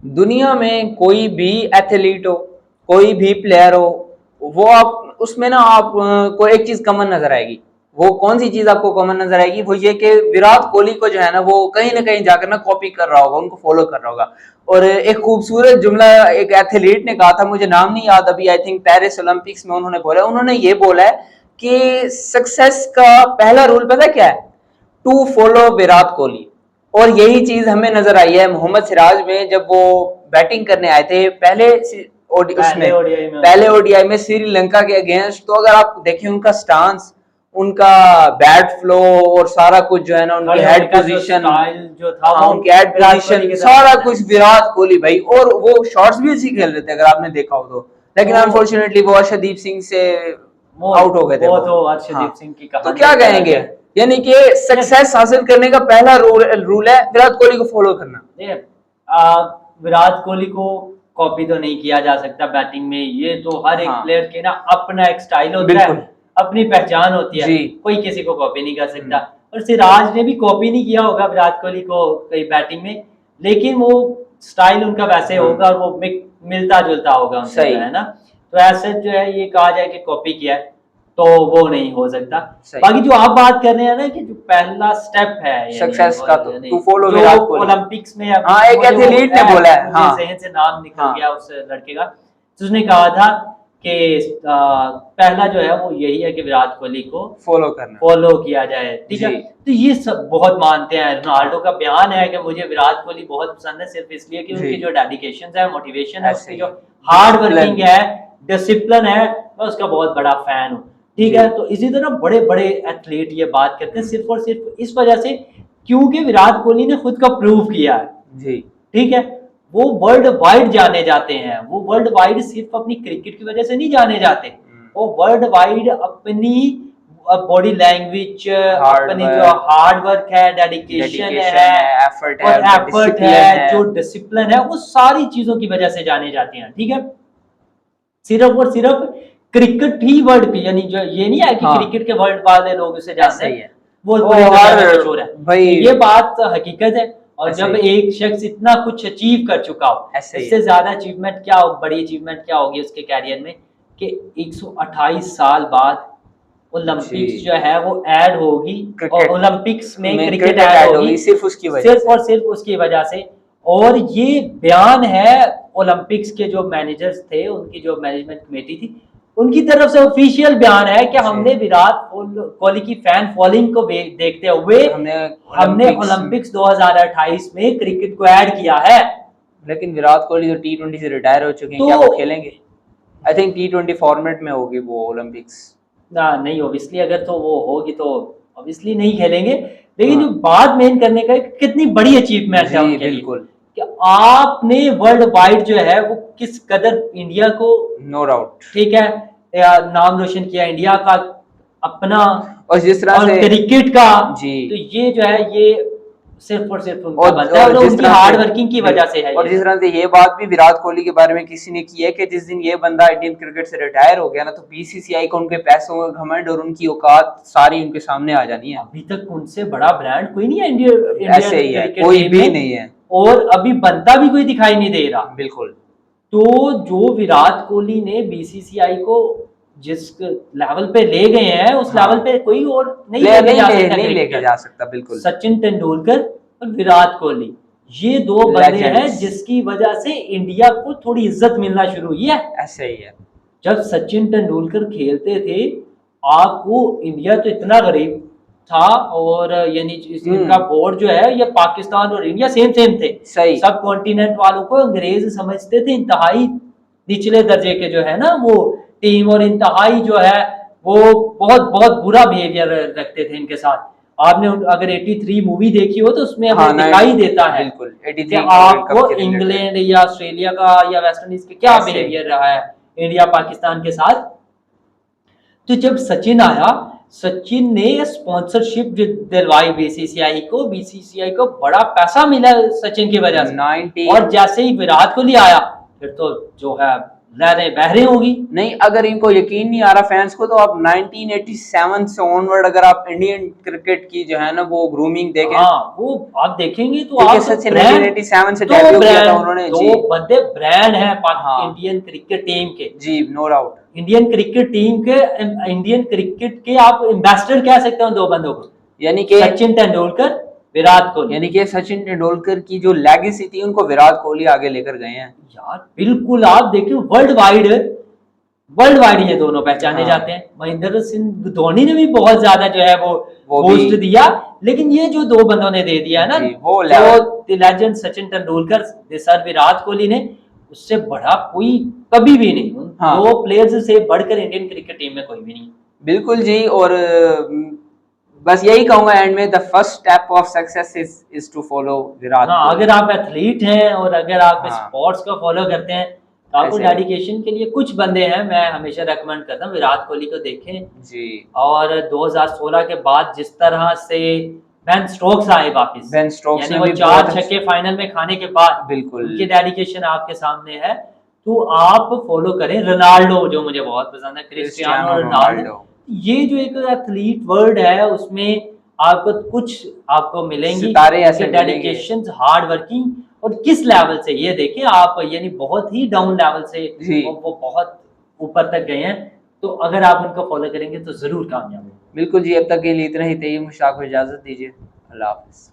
दुनिया में कोई भी एथलीट हो, कोई भी प्लेयर हो, वो आप उसमें ना आपको एक चीज कॉमन नजर आएगी। वो कौन सी चीज आपको कॉमन नजर आएगी? वो ये कि विराट कोहली को जो है ना वो कहीं ना कहीं जाकर ना कॉपी कर रहा होगा, उनको फॉलो कर रहा होगा। और एक खूबसूरत जुमला एक एथलीट ने कहा था, मुझे नाम नहीं याद अभी, आई थिंक पेरिस ओलंपिक्स में उन्होंने बोला, उन्होंने ये बोला है कि सक्सेस का पहला रूल पता क्या है? To follow Virat Kohli. और यही चीज हमें नजर आई है मोहम्मद सिराज में, जब वो बैटिंग करने आए थे पहले ओडीआई में श्रीलंका के अगेंस्ट। तो अगर आप देखें उनका स्टांस, उनका बैट फ्लो और सारा कुछ जो है ना, उनकी हेड पोजीशन जो था, उनकी हेड पोजीशन सारा कुछ विराट कोहली भाई। और वो शॉट्स भी अच्छी खेल रहे थे अगर आपने देखा हो तो, लेकिन अनफॉर्चुनेटली वो अर्शदीप सिंह से आउट हो गए थे। तो अर्शदीप सिंह की तो क्या कहेंगे? यानी कि सक्सेस हासिल करने का पहला रूल है विराट कोहली को फॉलो करना। विराट कोहली को कॉपी तो नहीं किया जा सकता बैटिंग में, ये तो हर एक प्लेयर के ना अपना एक स्टाइल होता है, अपनी पहचान होती है, कोई किसी को कॉपी नहीं कर सकता। और सिराज ने भी कॉपी नहीं किया होगा विराट कोहली को कई बैटिंग में, लेकिन वो स्टाइल उनका वैसे होगा और वो मिलता जुलता होगा उनसे, है ना। तो ऐसे जो है ये कहा जाए कि कॉपी किया है तो वो नहीं हो सकता। बाकी जो आप बात कर रहे हैं ना कि जो पहला स्टेप है सक्सेस का, तो फॉलो विराट कोहली ओलंपिक्स में, एक एथलीट ने बोला है, जहन से नाम निकल गया उस लड़के का, तो उसने कहा था कि पहला जो है वो यही है कि विराट कोहली को फॉलो किया जाए, ठीक है। तो ये सब बहुत मानते हैं। रोनाल्डो का बयान है कि मुझे विराट कोहली बहुत पसंद है सिर्फ इसलिए कि उनकी जो डेडिकेशन है, मोटिवेशन है, उसकी जो हार्ड वर्किंग है, डिसिप्लिन है, मैं उसका बहुत बड़ा फैन हूँ, ठीक है। तो इसी तरह बड़े बड़े एथलीट ये बात करते हैं सिर्फ और सिर्फ इस वजह से क्योंकि विराट कोहली ने खुद का प्रूव किया है जी, ठीक है। वो वर्ल्ड वाइड जाने जाते हैं, वो वर्ल्ड वाइड सिर्फ अपनी क्रिकेट की वजह से नहीं जाने जाते, वो वर्ल्ड वाइड अपनी बॉडी लैंग्वेज, अपनी जो हार्ड वर्क है, डेडिकेशन है, एफर्ट है, जो डिसिप्लिन है, वो सारी चीजों की वजह से जाने जाते हैं, ठीक है। सिर्फ और सिर्फ क्रिकेट ही वर्ल्ड की, यानी जो ये नहीं है कि क्रिकेट के वर्ल्ड वाले लोग उसे जानते हैं, वो मशहूर है भाई, ये बात हकीकत है। और जब एक शख्स इतना कुछ अचीव कर चुका हो, इससे ज्यादा अचीवमेंट क्या हो, बड़ी अचीवमेंट क्या होगी उसके कैरियर में कि 128 साल बाद ओलंपिक्स जो है वो ऐड होगी, और ओलंपिक्स में क्रिकेट ऐड होगी सिर्फ उसकी वजह, सिर्फ और सिर्फ उसकी वजह से। और ये बयान है ओलंपिक्स के जो मैनेजर्स थे, उनकी जो मैनेजमेंट कमेटी थी, उनकी तरफ से ऑफिशियल बयान है कि हमने विराट कोहली की फैन फॉलोइंग को देखते हुए हमने ओलंपिक्स 2028 में क्रिकेट को ऐड किया है। लेकिन विराट कोहली तो T20 से रिटायर हो चुके हैं, तो क्या वो खेलेंगे? आई थिंक T20 फॉर्मेट में होगी वो ओलंपिक्स ना, नहीं ऑब्वियसली अगर तो वो होगी तो ऑब्वियसली नहीं खेलेंगे, लेकिन जो बात मेन करने का कितनी बड़ी अचीवमेंट है उनके लिए कि आपने वर्ल्ड वाइड जो है वो किस कदर इंडिया को, नो डाउट, ठीक है, नाम रोशन किया इंडिया का अपना, और जिस तरह से क्रिकेट का जी, तो ये जो है ये सिर्फ और सिर्फ उनका बनता है, और उनकी हार्ड वर्किंग की वजह से है। और जिस तरह से ये बात भी विराट कोहली के बारे में किसी ने की है कि जिस दिन ये बंदा इंडियन क्रिकेट से रिटायर हो गया ना, तो बीसीसीआई को उनके पैसों का घमंड और उनकी औकात सारी उनके सामने आ जानी है। अभी तक उनसे बड़ा ब्रांड कोई नहीं है इंडिया, ऐसे ही है, कोई भी नहीं है, और अभी बनता भी कोई दिखाई नहीं दे रहा, बिल्कुल। तो जो विराट कोहली ने बीसीसीआई को जिस लेवल पे ले गए हैं, उस लेवल पे कोई और नहीं लेके जा सकता, बिल्कुल। सचिन तेंदुलकर और विराट कोहली ये दो बंदे हैं जिसकी वजह से इंडिया को थोड़ी इज्जत मिलना शुरू हुई है। ऐसे ही है, जब सचिन तेंदुलकर खेलते थे आपको इंडिया तो इतना गरीब था, और यानी इनका बोर्ड जो है ये पाकिस्तान और इंडिया सेम थे, सही। सब कॉन्टिनेंट वालों को अंग्रेज समझते थे, इंतहाई निचले दर्जे के जो है ना वो टीम, और इंतहाई जो है वो बहुत बहुत बुरा बिहेवियर रखते थे इनके साथ। आपने अगर 83 मूवी देखी हो तो उसमें दिखाई देता है कि आपको इंग्लैंड या ऑस्ट्रेलिया का या वेस्ट इंडीज के क्या बिहेवियर रहा है इंडिया पाकिस्तान के साथ। तो जब सचिन आया, सचिन ने स्पॉन्सरशिप दिलवाई बीसीसीआई को बड़ा पैसा मिला सचिन की वजह से, और जैसे ही विराट कोहली आया फिर तो जो है लहरें बह रही होगी। नहीं, अगर इनको यकीन नहीं आ रहा फैंस को, तो आप 1987 से ऑनवर्ड अगर आप इंडियन क्रिकेट की जो है ना वो ग्रूमिंग देखें, हाँ वो आप देखेंगे तो क्योंकि आप सचिन ब्रांड 1987 से दो डेब्यू किया था ब्रांड उन्होंने दो जी। बंदे ब्रांड है हाँ। इंडियन क्रिकेट टीम के जी, no doubt. Indian cricket team के इंडियन क्रिकेट के आप एम्बेसडर कह सकते हो दो बंदों को, यानी कि सचिन तेंदुलकर, विराट कोहली। यानी कि सचिन तेंदुलकर की जो लेगेसी थी उनको विराट कोहली आगे लेकर गए हैं यार बिल्कुल, आप देखिए वर्ल्ड वाइड ये दोनों पहचाने हाँ। जाते हैं। महेंद्र सिंह धोनी ने भी बहुत ज्यादा जो है वो भी बूस्ट दिया, लेकिन ये जो दो बंदों ने दे दिया है ना, जी, वो जो लेजेंड सचिन तेंदुलकर सर विराट कोहली ने, उससे बड़ा कोई कभी भी नहीं। उन हाँ। दो प्लेयर्स से बढ़कर इंडियन क्रिकेट टीम में कोई भी नहीं। बिल्कुल जी। और बस यही कहूंगा एंड में, the first step of success is to follow Virat हाँ, कोहली। अगर आप एथलीट हैं और अगर आप हाँ। स्पोर्ट्स को फॉलो करते हैं तो आपको ऐसे- डेडिकेशन के लिए कुछ बंदे हैं, मैं हमेशा रेकमेंड करता हूँ विराट कोहली को देखें। जी। और 2016 के बाद जिस तरह से बेन स्टोक्स आए वापस, बेन स्टोक्स यानी ने वो भी 4 बहुत छक्के फाइनल में खाने के बाद बिल्कुल उनकी डेडिकेशन आपके सामने है, तो आप फॉलो करें। रोनाल्डो जो मुझे बहुत पसंद है, क्रिस्टियानो रोनाल्डो, ये जो एक एथलीट वर्ल्ड है उसमें आपको कुछ आपको मिलेंगी सितारे ऐसे डेडिकेशन, हार्ड वर्किंग, और किस लेवल से ये देखिए आप, यानी बहुत ही डाउन लेवल से वो बहुत ऊपर तक गए हैं। तो अगर आप उनको फॉलो करेंगे तो जरूर कामयाब होंगे। बिल्कुल जी। अब तक के लिए इतना ही, मुश्ताक को इजाजत दीजिए। अल्लाह हाफिज।